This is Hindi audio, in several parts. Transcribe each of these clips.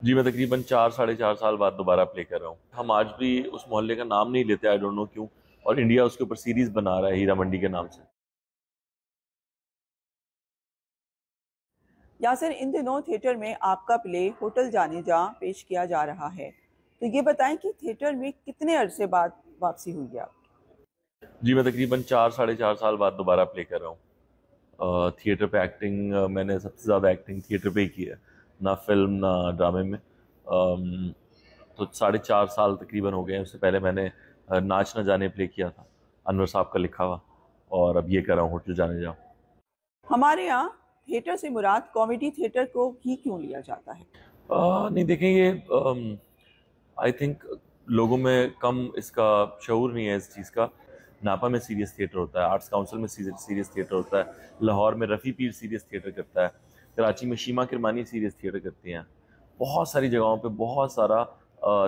जी, मैं तकरीबन 4 साढ़े 4 साल बाद दोबारा प्ले कर रहा हूँ। हम आज भी उस मोहल्ले का नाम नहीं लेते, आई डोंट नो क्यों। और इंडिया उसके ऊपर सीरीज़ बना रहा है हीरा मंडी के नाम से। यासिर, इन दिनों थिएटर में आपका प्ले होटल जाने जा पेश किया जा रहा है। तो ये बताएं कि थिएटर में कितने अरसे बाद वापसी हुई है आपकी? जी, मैं तकरीबन 4 साढ़े 4 साल बाद दोबारा प्ले कर रहा हूँ। थिएटर पे एक्टिंग मैंने सबसे ज़्यादा एक्टिंग थिएटर पे ही की है, ना फ़िल्म ना ड्रामे में। तो साढ़े 4 साल तकरीबन हो गए हैं। उससे पहले मैंने नाच न जाने प्ले किया था, अनवर साहब का लिखा हुआ। और अब ये कर रहा हूँ होटल जाने जा। हमारे यहाँ थिएटर से मुराद कॉमेडी थिएटर को ही क्यों लिया जाता है? नहीं देखें, ये आई थिंक लोगों में कम इसका शऊर नहीं है इस चीज़ का। नापा में सीरियस थिएटर होता है, आर्ट्स काउंसिल में सीरियस थिएटर होता है, लाहौर में रफ़ी पीर सीरियस थिएटर करता है, कराची में शीमा किरमानी सीरियस थिएटर करती हैं। बहुत सारी जगहों पे बहुत सारा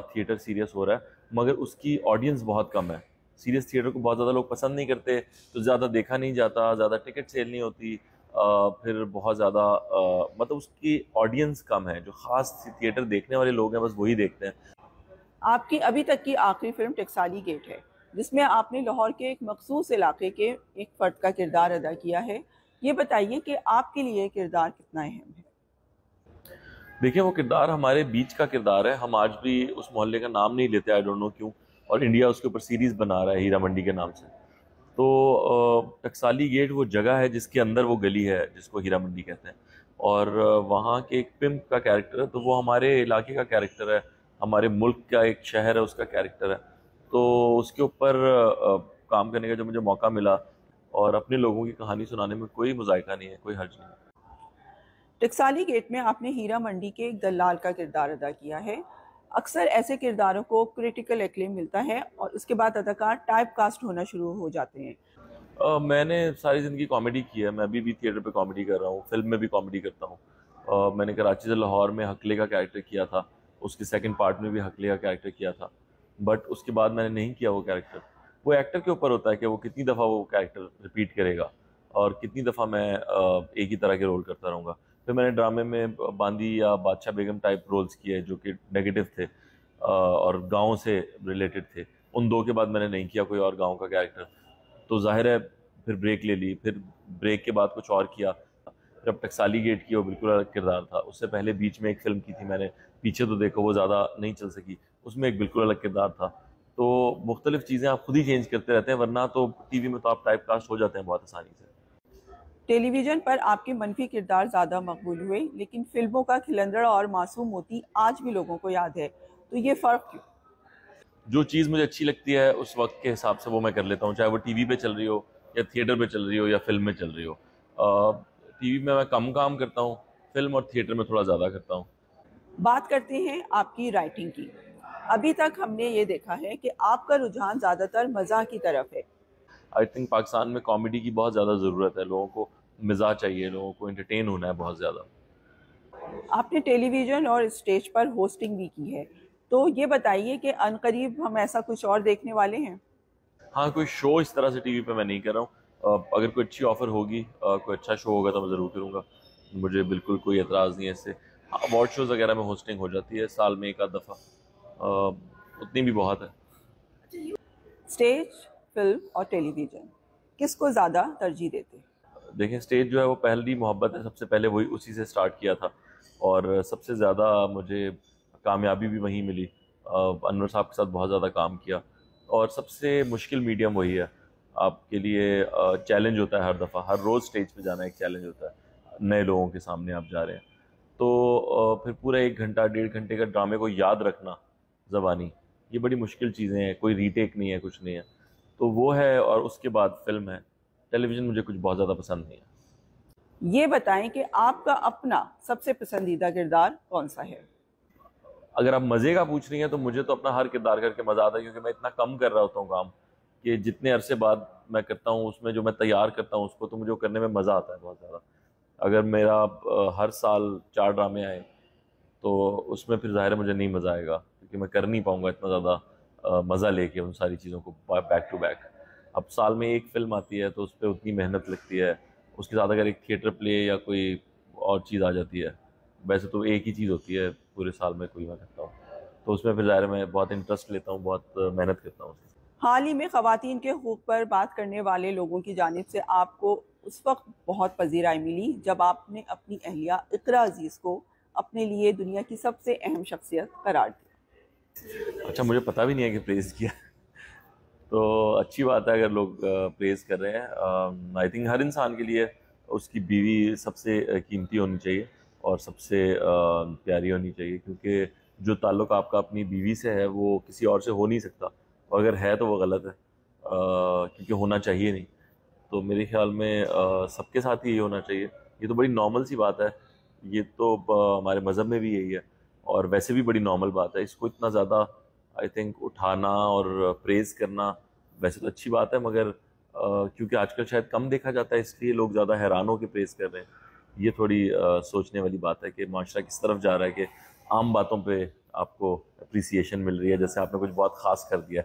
थिएटर सीरियस हो रहा है, मगर उसकी ऑडियंस बहुत कम है। सीरियस थिएटर को बहुत ज़्यादा लोग पसंद नहीं करते, तो ज़्यादा देखा नहीं जाता, ज़्यादा टिकट सेल नहीं होती। फिर बहुत ज़्यादा मतलब उसकी ऑडियंस कम है। जो ख़ास थिएटर देखने वाले लोग हैं बस वही देखते हैं। आपकी अभी तक की आखिरी फिल्म टकसाली गेट है, जिसमें आपने लाहौर के एक मखसूस इलाके के एक फर्द का किरदार अदा किया है। ये बताइए कि आपके लिए ये किरदार कितना अहम है? देखिए, वो किरदार हमारे बीच का किरदार है। हम आज भी उस मोहल्ले का नाम नहीं लेते, आई डोंट नो क्यों। और इंडिया उसके ऊपर सीरीज़ बना रहा है हीरा मंडी के नाम से। तो टकसाली गेट वो जगह है जिसके अंदर वो गली है जिसको हीरा मंडी कहते हैं। और वहाँ के एक पिम्प का कैरेक्टर है, तो वो हमारे इलाके का कैरेक्टर है, हमारे मुल्क का एक शहर है उसका कैरेक्टर है। तो उसके ऊपर काम करने का जो मुझे मौका मिला, और अपने लोगों की कहानी सुनाने में कोई मुज़ायका नहीं है, कोई हर्ज नहीं है। टकसाली गेट में आपने हीरा मंडी के एक दलाल का किरदार अदा किया है। अक्सर ऐसे किरदारों को क्रिटिकल एक्लेम मिलता है और उसके बाद अदाकार टाइप कास्ट होना शुरू हो जाते हैं। मैंने सारी ज़िंदगी कॉमेडी की है। मैं अभी भी थिएटर पे कॉमेडी कर रहा हूँ, फिल्म में भी कॉमेडी करता हूँ। मैंने कराची से लाहौर में हकले का कैरेक्टर किया था, उसके सेकंड पार्ट में भी हकले का कैरेक्टर किया था। बट उसके बाद मैंने नहीं किया वो कैरेक्टर। वो एक्टर के ऊपर होता है कि वो कितनी दफ़ा वो कैरेक्टर रिपीट करेगा, और कितनी दफ़ा मैं एक ही तरह के रोल करता रहूँगा। फिर मैंने ड्रामे में बांदी या बादशाह बेगम टाइप रोल्स किए जो कि नेगेटिव थे, और गाँव से रिलेटेड थे। उन दो के बाद मैंने नहीं किया कोई और गाँव का कैरेक्टर। तो ज़ाहिर है फिर ब्रेक ले ली, फिर ब्रेक के बाद कुछ और किया। फिर अब टकसाली गेट की, वो बिल्कुल अलग किरदार था। उससे पहले बीच में एक फ़िल्म की थी मैंने, पीछे तो देखो, वो ज़्यादा नहीं चल सकी। उसमें एक बिल्कुल अलग किरदार था। तो मुख्तलिफ़ चीज़ें आप खुद ही चेंज करते रहते हैं, वरना तो टीवी में तो आप टाइप कास्ट हो जाते हैं बहुत आसानी से। टेलीविजन पर आपके मनफी किरदार ज़्यादा मकबूल हुए, लेकिन फिल्मों का खिलंदड़ और मासूम मोती आज भी लोगों को याद है। तो ये फ़र्क क्यों? जो चीज़ मुझे अच्छी लगती है उस वक्त के हिसाब से वो मैं कर लेता हूँ, चाहे वो टीवी पे चल रही हो या थिएटर पे चल रही हो या फिल्म में चल रही हो। टीवी में मैं कम काम करता हूँ, फिल्म और थिएटर में थोड़ा ज़्यादा करता हूँ। बात करते हैं आपकी राइटिंग की। अभी तक हमने ये देखा है कि आपका रुझान ज़्यादातर मज़ाह की तरफ है। आई थिंक पाकिस्तान में कॉमेडी की बहुत ज़्यादा ज़रूरत है। लोगों को मिजाज चाहिए, लोगों को एंटरटेन होना है बहुत ज़्यादा। आपने टेलीविज़न और स्टेज पर होस्टिंग भी की है। तो ये बताइए कि अनकरीब हम ऐसा कुछ और देखने वाले हैं? हाँ, कोई शो इस तरह से टीवी पे मैं नहीं कर रहा हूँ। अगर कोई अच्छी ऑफ़र होगी, कोई अच्छा शो होगा तो मैं ज़रूर करूँगा। मुझे बिल्कुल कोई एतराज़ नहीं है इससे। हाँ, अवार्ड शोज़ वगैरह में होस्टिंग हो जाती है साल में एक आध दफ़ा, उतनी भी बहुत है। स्टेज, फिल्म और टेलीविज़न, किसको ज़्यादा तरजीह देते हैं? देखें, स्टेज जो है वो पहली मोहब्बत है, सबसे पहले वही उसी से स्टार्ट किया था। और सबसे ज़्यादा मुझे कामयाबी भी वहीं मिली। अनवर साहब के साथ बहुत ज़्यादा काम किया। और सबसे मुश्किल मीडियम वही है आपके लिए। चैलेंज होता है हर दफ़ा, हर रोज़ स्टेज पे जाना एक चैलेंज होता है। नए लोगों के सामने आप जा रहे हैं, तो फिर पूरा 1 घंटा 1.5 घंटे का ड्रामे को याद रखना ज़बानी, ये बड़ी मुश्किल चीज़ें हैं। कोई रीटेक नहीं है, कुछ नहीं है। तो वो है, और उसके बाद फिल्म है। टेलीविज़न मुझे कुछ बहुत ज़्यादा पसंद नहीं है। ये बताएं कि आपका अपना सबसे पसंदीदा किरदार कौन सा है? अगर आप मज़े का पूछ रही हैं तो मुझे तो अपना हर किरदार करके मज़ा आता है, क्योंकि मैं इतना कम कर रहा होता हूँ काम, कि जितने अरसे बाद मैं करता हूँ उसमें जो मैं तैयार करता हूँ उसको, तो मुझे वो करने में मज़ा आता है बहुत ज़्यादा। अगर मेरा हर साल 4 ड्रामे आए तो उसमें फिर ज़ाहिर है मुझे नहीं मज़ा आएगा, क्योंकि मैं कर नहीं पाऊँगा इतना ज़्यादा मज़ा लेके उन सारी चीज़ों को बैक टू बैक। अब साल में एक फ़िल्म आती है तो उस पे उतनी मेहनत लगती है। उसके साथ अगर एक थिएटर प्ले या कोई और चीज़ आ जाती है, वैसे तो एक ही चीज़ होती है पूरे साल में कोई मैं करता हूँ, तो उसमें फिर ज़ाहिर है मैं बहुत इंटरेस्ट लेता हूँ, बहुत मेहनत करता हूँ। हाल ही में ख़वातीन के हकूक़ पर बात करने वाले लोगों की जानिब से आपको उस वक्त बहुत पजीराई मिली जब आपने अपनी अहलिया इक़रा अज़ीज़ को अपने लिए दुनिया की सबसे अहम शख्सियत करार दिया। अच्छा, मुझे पता भी नहीं है कि प्रेज़ किया तो अच्छी बात है अगर लोग प्रेज़ कर रहे हैं। आई थिंक हर इंसान के लिए उसकी बीवी सबसे कीमती होनी चाहिए और सबसे प्यारी होनी चाहिए, क्योंकि जो ताल्लुक़ आपका अपनी बीवी से है वो किसी और से हो नहीं सकता, और अगर है तो वो गलत है, क्योंकि होना चाहिए नहीं। तो मेरे ख्याल में सबके साथ ही ये होना चाहिए। ये तो बड़ी नॉर्मल सी बात है, ये तो हमारे मज़हब में भी यही है, और वैसे भी बड़ी नॉर्मल बात है। इसको इतना ज़्यादा आई थिंक उठाना और प्रेज़ करना वैसे तो अच्छी बात है, मगर क्योंकि आजकल शायद कम देखा जाता है इसलिए लोग ज़्यादा हैरान हो के प्रेज़ कर रहे हैं। ये थोड़ी सोचने वाली बात है कि माशरा किस तरफ जा रहा है कि आम बातों पे आपको अप्रिसिएशन मिल रही है, जैसे आपने कुछ बहुत ख़ास कर दिया।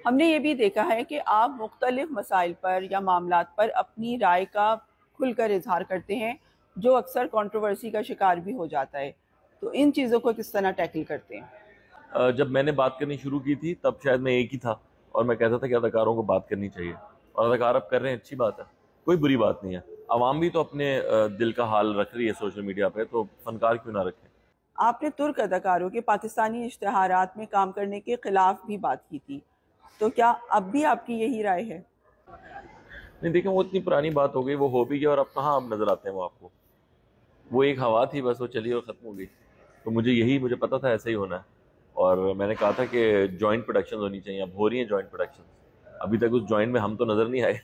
हमने ये भी देखा है कि आप मुख्तलिफ मसाइल पर या मामलात पर अपनी राय का खुलकर इजहार करते हैं, जो अक्सर कंट्रोवर्सी का शिकार भी हो जाता है। तो इन चीज़ों को किस तरह टैकल करते हैं? जब मैंने बात करनी शुरू की थी तब शायद मैं एक ही था, और मैं कहता था कि अदाकारों को बात करनी चाहिए, और अदाकार अब कर रहे हैं, अच्छी बात है, कोई बुरी बात नहीं है। आवाम भी तो अपने दिल का हाल रख रही है सोशल मीडिया पे, तो फनकार क्यों ना रखें। आपने तुर्क अदाकारों के पाकिस्तानी इश्तहारात में काम करने के खिलाफ भी बात की थी, तो क्या अब भी आपकी यही राय है? नहीं, देखें, वो इतनी पुरानी बात हो गई, वो हो भी गया, और अब कहाँ अब नजर आते हैं वो आपको। वो एक हवा थी बस, वो चली और ख़त्म हो गई। तो मुझे पता था ऐसा ही होना है, और मैंने कहा था कि जॉइंट प्रोडक्शन होनी चाहिए। अब हो रही हैं जॉइंट प्रोडक्शन, अभी तक उस जॉइंट में हम तो नज़र नहीं आए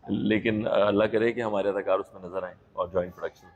लेकिन अल्लाह करे कि हमारे अदाकार उसमें नज़र आए और जॉइंट प्रोडक्शन हो।